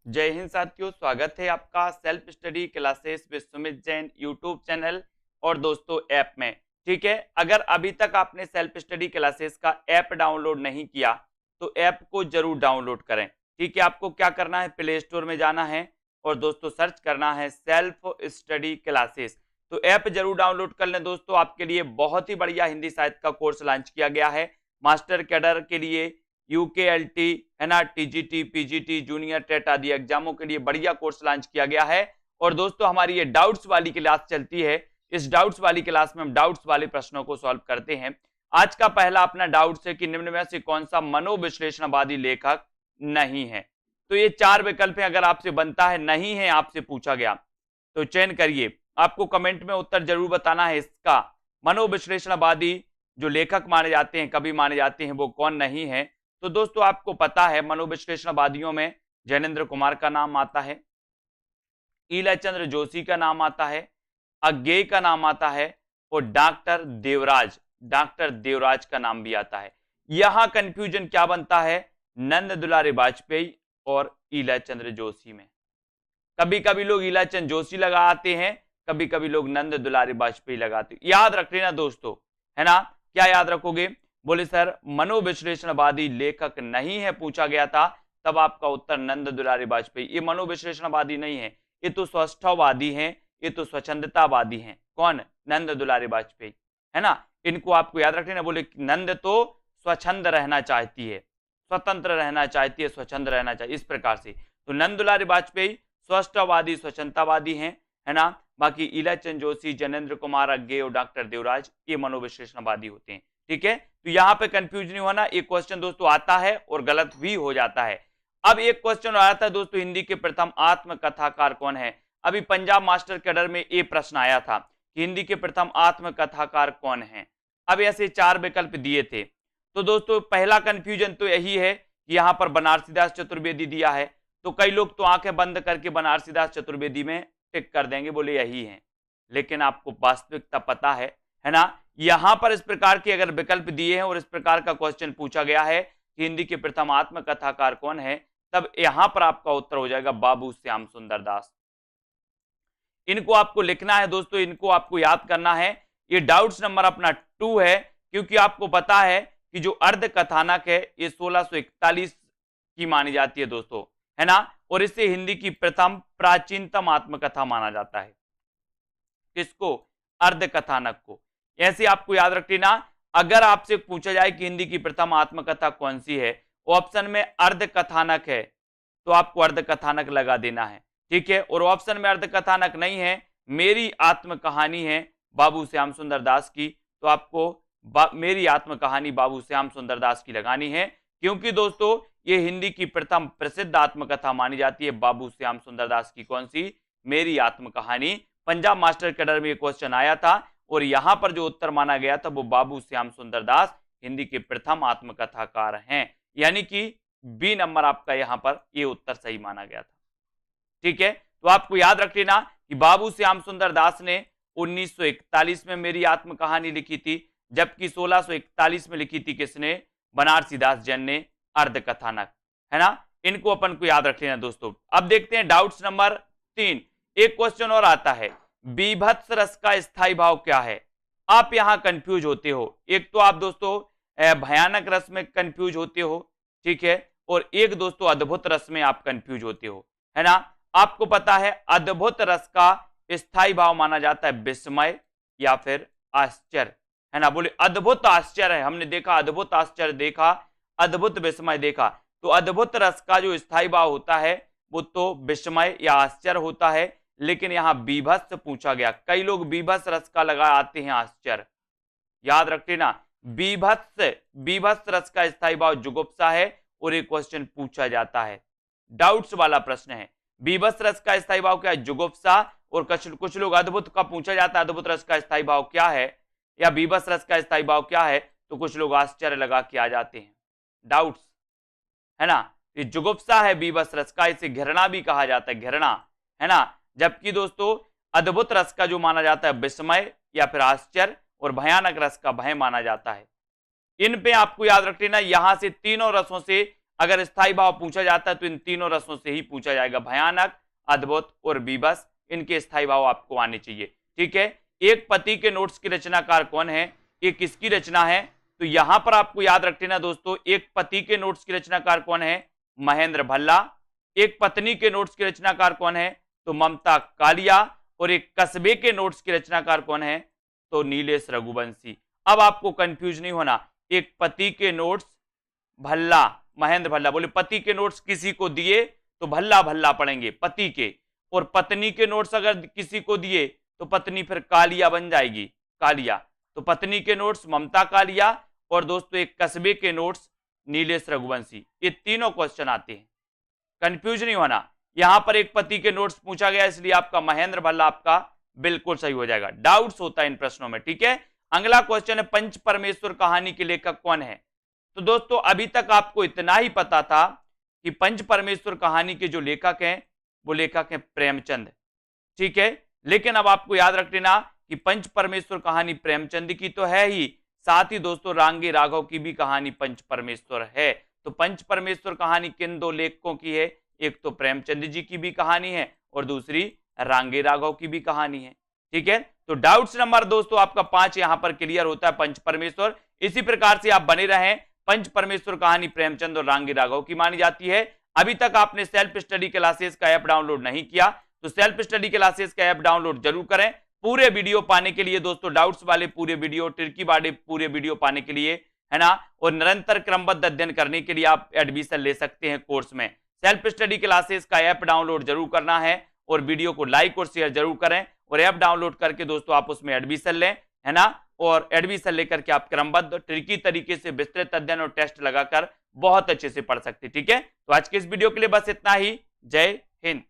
जय हिंद साथियों, स्वागत है आपका self study classes with Sumit Jain YouTube channel और दोस्तों ऐप में। ठीक है, अगर अभी तक आपने सेल्फ स्टडी क्लासेस का ऐप डाउनलोड नहीं किया तो ऐप को जरूर डाउनलोड करें। ठीक है, आपको क्या करना है, प्ले स्टोर में जाना है और दोस्तों सर्च करना है सेल्फ स्टडी क्लासेस। तो ऐप जरूर डाउनलोड कर लें दोस्तों, आपके लिए बहुत ही बढ़िया हिंदी साहित्य का कोर्स लॉन्च किया गया है। मास्टर कैडर के लिए, यूकेएलटी है ना, टीजीटी, पीजीटी, जूनियर टेट आदि एग्जामों के लिए बढ़िया कोर्स लॉन्च किया गया है। और दोस्तों हमारी ये डाउट्स वाली क्लास चलती है। इस डाउट्स वाली क्लास में हम डाउट्स वाले प्रश्नों को सॉल्व करते हैं। आज का पहला अपना डाउट है कि निम्न में से कौन सा मनोविश्लेषणवादी लेखक नहीं है। तो ये चार विकल्प है, अगर आपसे बनता है नहीं है, आपसे पूछा गया तो चयन करिए। आपको कमेंट में उत्तर जरूर बताना है इसका। मनोविश्लेषणवादी जो लेखक माने जाते हैं, कवि माने जाते हैं, वो कौन नहीं है। तो दोस्तों आपको पता है मनोविश्लेषणवादियों में जैनेन्द्र कुमार का नाम आता है, ईलाचंद्र जोशी का नाम आता है, अज्ञेय का नाम आता है और डॉक्टर देवराज का नाम भी आता है। यहां कंफ्यूजन क्या बनता है, नंद दुलारे वाजपेयी और ईलाचंद्र जोशी में। कभी कभी लोग ईलाचंद जोशी लगाते हैं, कभी कभी लोग नंद दुलारे वाजपेयी लगाते हैं। याद रख लेना दोस्तों, है ना। क्या याद रखोगे, बोले सर मनोविश्लेषणवादी लेखक नहीं है, पूछा गया था, तब आपका उत्तर नंद दुलारे वाजपेयी। ये मनोविश्लेषणवादी नहीं है, ये तो स्वस्थवादी है, ये तो स्वच्छंदतावादी है। कौन, नंद दुलारे वाजपेयी, है ना। इनको आपको याद रखना। बोले नंद तो स्वच्छंद रहना चाहती है, स्वतंत्र रहना चाहती है, स्वच्छंद रहना चाहिए, इस प्रकार से। तो नंद दुलारे वाजपेयी स्वस्थवादी स्वच्छंदतावादी हैं, है ना। बाकी ईलाचंद जोशी, जैनेन्द्र कुमार, अज्ञेय और डॉक्टर देवराज ये मनोविश्लेषणवादी होते हैं। ठीक है, तो यहां पे कंफ्यूज नहीं होना। एक क्वेश्चन दोस्तों आता है और गलत भी हो जाता है। अब एक क्वेश्चन आया था दोस्तों, हिंदी के प्रथम आत्मकथाकार कौन है। अभी पंजाब मास्टर कैडर में ये प्रश्न आया था कि हिंदी के प्रथम आत्मकथाकार कौन है। अब ऐसे चार विकल्प दिए थे। तो दोस्तों पहला कंफ्यूजन तो यही है कि यहां पर बनारसीदास चतुर्वेदी दिया है, तो कई लोग तो आंखें बंद करके बनारसीदास चतुर्वेदी में टिक कर देंगे, बोले यही है। लेकिन आपको वास्तविकता पता है ना। यहां पर इस प्रकार के अगर विकल्प दिए हैं और इस प्रकार का क्वेश्चन पूछा गया है कि हिंदी के प्रथम आत्मकथाकार कौन है, तब यहां पर आपका उत्तर हो जाएगा बाबू श्याम सुंदर दास। इनको आपको लिखना है दोस्तों, इनको आपको याद करना है। ये डाउट्स नंबर अपना 2 है, क्योंकि आपको पता है कि जो अर्ध कथानक है ये 1641 की मानी जाती है दोस्तों, है ना। और इसे हिंदी की प्रथम प्राचीनतम आत्मकथा माना जाता है। किसको, अर्ध कथानक को। ऐसे आपको याद रख लेना। अगर आपसे पूछा जाए कि हिंदी की प्रथम आत्मकथा कौन सी है, ऑप्शन में अर्ध कथानक है तो आपको अर्ध कथानक लगा देना है। ठीक है, और ऑप्शन में अर्ध कथानक नहीं है, मेरी आत्म कहानी है बाबू श्याम सुंदर दास की, तो आपको मेरी आत्म कहानी बाबू श्याम सुंदर दास की लगानी है। क्योंकि दोस्तों ये हिंदी की प्रथम प्रसिद्ध आत्मकथा मानी जाती है बाबू श्याम सुंदर दास की। कौन सी, मेरी आत्म कहानी। पंजाब मास्टर कैडर में ये क्वेश्चन आया था और यहां पर जो उत्तर माना गया था वो बाबू श्याम सुंदर दास हिंदी के प्रथम आत्मकथाकार हैं। यानी कि बी नंबर आपका यहां पर ये उत्तर सही माना गया था। ठीक है, तो आपको याद रख लेना कि बाबू श्याम सुंदर दास ने 1941 में मेरी आत्म कहानी लिखी थी, जबकि 1641 में लिखी थी किसने, बनारसीदास जैन ने अर्ध कथानक, है ना। इनको अपन को याद रख लेना दोस्तों। अब देखते हैं डाउट्स नंबर 3। एक क्वेश्चन और आता है, बीभत्स रस का स्थायी भाव क्या है। आप यहां कंफ्यूज होते हो। एक तो आप दोस्तों भयानक रस में कंफ्यूज होते हो, ठीक है, और एक दोस्तों अद्भुत रस में आप कंफ्यूज होते हो, है ना। आपको पता है अद्भुत रस का स्थायी भाव माना जाता है विस्मय या फिर आश्चर्य, है ना। बोले अद्भुत आश्चर्य है, हमने देखा अद्भुत आश्चर्य देखा, अद्भुत विस्मय देखा। तो अद्भुत रस का जो स्थायी भाव होता है वो तो विस्मय या आश्चर्य होता है। लेकिन यहां बीभत्स पूछा गया, कई लोग बीभत्स रस का लगा आते हैं आश्चर्य। याद रख लेना, बीभत्स रस का स्थायी भाव जुगुप्सा है और एक क्वेश्चन पूछा जाता है, डाउट्स वाला प्रश्न है। बीभत्स रस का स्थायी भाव क्या है, जुगुप्सा। और कुछ लोग अद्भुत का पूछा जाता है, अद्भुत रस का स्थायी भाव क्या है या बीभत्स रस का स्थायी भाव क्या है, तो कुछ लोग आश्चर्य लगा के आ जाते हैं, डाउट्स, है ना। ये जुगुप्सा है बीभत्स रस का, इसे घृणा भी कहा जाता है, घृणा, है ना। जबकि दोस्तों अद्भुत रस का जो माना जाता है विस्मय या फिर आश्चर्य, और भयानक रस का भय माना जाता है। इन पे आपको याद रख लेना, यहां से तीनों रसों से अगर स्थायी भाव पूछा जाता है तो इन तीनों रसों से ही पूछा जाएगा, भयानक, अद्भुत और बीभत्स, इनके स्थायी भाव आपको आने चाहिए। ठीक है, एक पति के नोट्स की रचनाकार कौन है, ये किसकी रचना है, तो यहां पर आपको याद रखना दोस्तों, एक पति के नोट्स की रचनाकार कौन है, महेंद्र भल्ला। एक पत्नी के नोट्स की रचनाकार कौन है, तो ममता कालिया। और एक कस्बे के नोट्स की रचनाकार कौन है, तो नीलेश रघुवंशी। अब आपको कंफ्यूज नहीं होना, एक पति के नोट्स भल्ला, महेंद्र भल्ला, बोले पति के नोट्स किसी को दिए तो भल्ला भल्ला पढ़ेंगे पति के, और पत्नी के नोट्स अगर किसी को दिए तो पत्नी फिर कालिया बन जाएगी, कालिया। तो पत्नी के नोट्स ममता कालिया, और दोस्तों एक कस्बे के नोट्स नीलेश रघुवंशी। ये तीनों क्वेश्चन आते हैं, कंफ्यूज नहीं होना। यहां पर एक पति के नोट्स पूछा गया, इसलिए आपका महेंद्र भल्ला आपका बिल्कुल सही हो जाएगा। डाउट्स होता है इन प्रश्नों में। ठीक है, अगला क्वेश्चन है, पंच परमेश्वर कहानी के लेखक कौन है। तो दोस्तों अभी तक आपको इतना ही पता था कि पंच परमेश्वर कहानी के जो लेखक हैं वो लेखक हैं प्रेमचंद। ठीक है, लेकिन अब आपको याद रख लेना कि पंच परमेश्वर कहानी प्रेमचंद की तो है ही, साथ ही दोस्तों रांगे राघव की भी कहानी पंच परमेश्वर है। तो पंच परमेश्वर कहानी किन दो लेखकों की है, एक तो प्रेमचंद जी की भी कहानी है और दूसरी रांगे राघव की भी कहानी है। ठीक है, तो डाउट्स नंबर दोस्तों आपका 5 यहां पर क्लियर होता है, पंच परमेश्वर। इसी प्रकार से आप बने रहें, पंच परमेश्वर कहानी प्रेमचंद और रांगे राघव की मानी जाती है। अभी तक आपने सेल्फ स्टडी क्लासेस का ऐप डाउनलोड नहीं किया तो सेल्फ स्टडी क्लासेस का ऐप डाउनलोड जरूर करें। पूरे वीडियो पाने के लिए दोस्तों, डाउट्स वाले पूरे वीडियो, ट्रिकी वाले पूरे वीडियो पाने के लिए, है ना, और निरंतर क्रमबद्ध अध्ययन करने के लिए आप एडमिशन ले सकते हैं कोर्स में। सेल्फ स्टडी क्लासेस का ऐप डाउनलोड जरूर करना है और वीडियो को लाइक और शेयर जरूर करें, और ऐप डाउनलोड करके दोस्तों आप उसमें एडमिशन लें, है ना, और एडमिशन लेकर के आप क्रमबद्ध ट्रिकी तरीके से विस्तृत अध्ययन और टेस्ट लगाकर बहुत अच्छे से पढ़ सकते। ठीक है, तो आज के इस वीडियो के लिए बस इतना ही। जय हिंद।